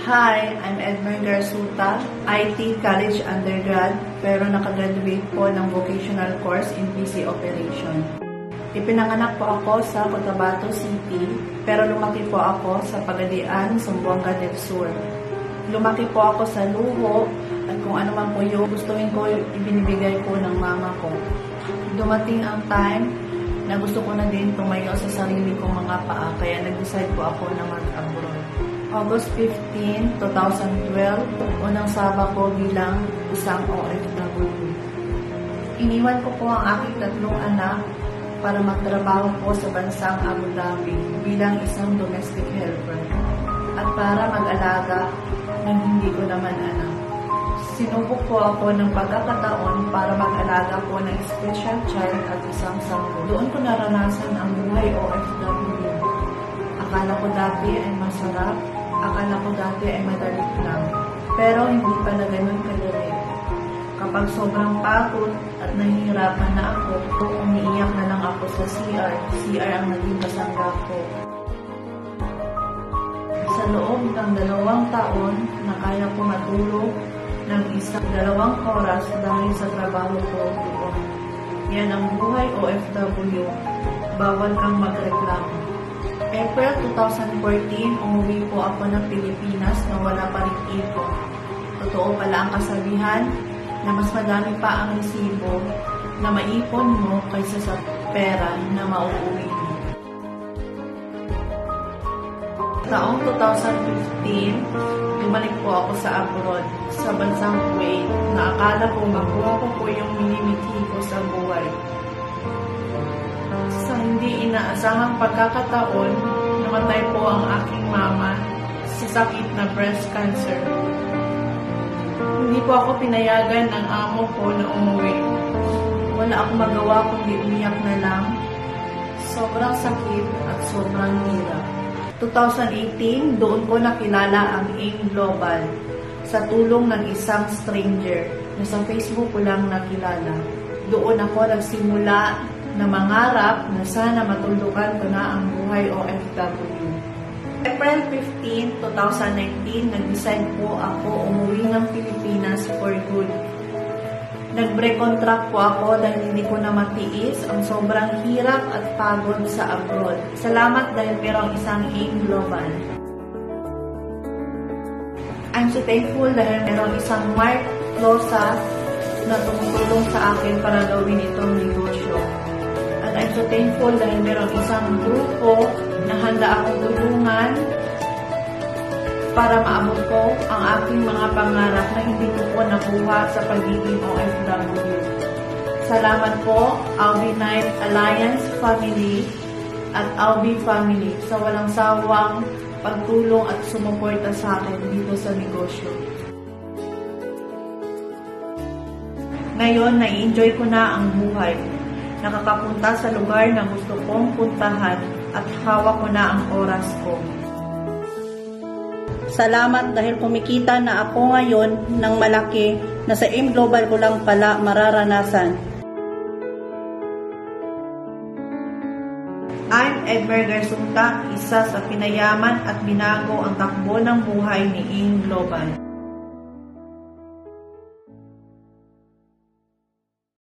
Hi, I'm Edmer Garsuta, IT College undergrad, pero nakagraduate po ng vocational course in PC Operation. Ipinanganak po ako sa Cotabato City, pero lumaki po ako sa Pagadian, Zamboanga del Sur. Lumaki po ako sa luho at kung ano man po yung gustuhin ko, ibinibigay po ng mama ko. Dumating ang time na gusto ko na din tumayo sa sarili kong mga paa, kaya nag-decide po ako na mag-abroad. August 15, 2012, unang saba ko bilang isang OFW. Iniwan ko po ang aking 3 anak para magtrabaho po sa bansang Abu Dhabi bilang isang domestic helper at para mag-alaga ng hindi ko naman anak. Sinubok po ako ng pagkakataon para mag-alaga po ng special child at isang sanggol. Doon ko naranasan ang buhay OFW. Akala ko dati ay masarap, akala ko dati ay madali lang, pero hindi pala ganun kadali. Kapag sobrang pagod at nahihirapan na ako, umiiyak na lang ako sa CR. CR ang naging kasanggap ko. Sa loob ng 2 taon na kaya ko matulog ng 1-2 oras dahil sa trabaho ko doon. Yan ang buhay OFW. Bawal kang magreklamo. April 2014, umuwi po ako ng Pilipinas na wala pa rin ipon. Totoo pala ang kasabihan na mas madami pa ang resibo na maipon mo kaysa sa pera na mauuwi mo. Taong 2015, bumalik po ako sa abroad, sa bansang Kuwait, na akala ko makuha ko po yung minimithi ko sa buhay. Sa hindi inaasahang pagkakataon, namatay po ang aking mama sa sakit na breast cancer. Hindi po ako pinayagan ng amo ko na umuwi. Wala akong magawa kundi umiyak na lang. Sobrang sakit at sobrang hirap. 2018, doon ko nakilala ang AIM Global sa tulong ng isang stranger na sa Facebook ko lang nakilala. Doon ako nagsimula na mangarap na sana matulukan ko na ang buhay OFW. April 15, 2019, nag-decide po ako umuwi ng Pilipinas for good. Nag-break contract po ako dahil hindi ko na matiis ang sobrang hirap at pagod sa abroad. Salamat dahil merong isang AIM Global. I'm so thankful dahil merong isang Mark Losas na tumutulong sa akin para gawin itong negosyo. At I'm so thankful dahil merong isang grupo na handa akong tulungan para maabot ko ang aking mga pangarap na hindi ko po nakuha sa pagiging OFW. Salamat po, Albi Night Alliance Family at Albi Family sa walang sawang pagtulong at sumuporta sa akin dito sa negosyo. Ngayon, nai-enjoy ko na ang buhay. Nakakapunta sa lugar na gusto kong puntahan at hawak ko na ang oras ko. Salamat dahil kumikita na ako ngayon ng malaki na sa AIM Global ko lang pala mararanasan. I'm Edmer Garsuta, isa sa pinayaman at binago ang takbo ng buhay ni AIM Global.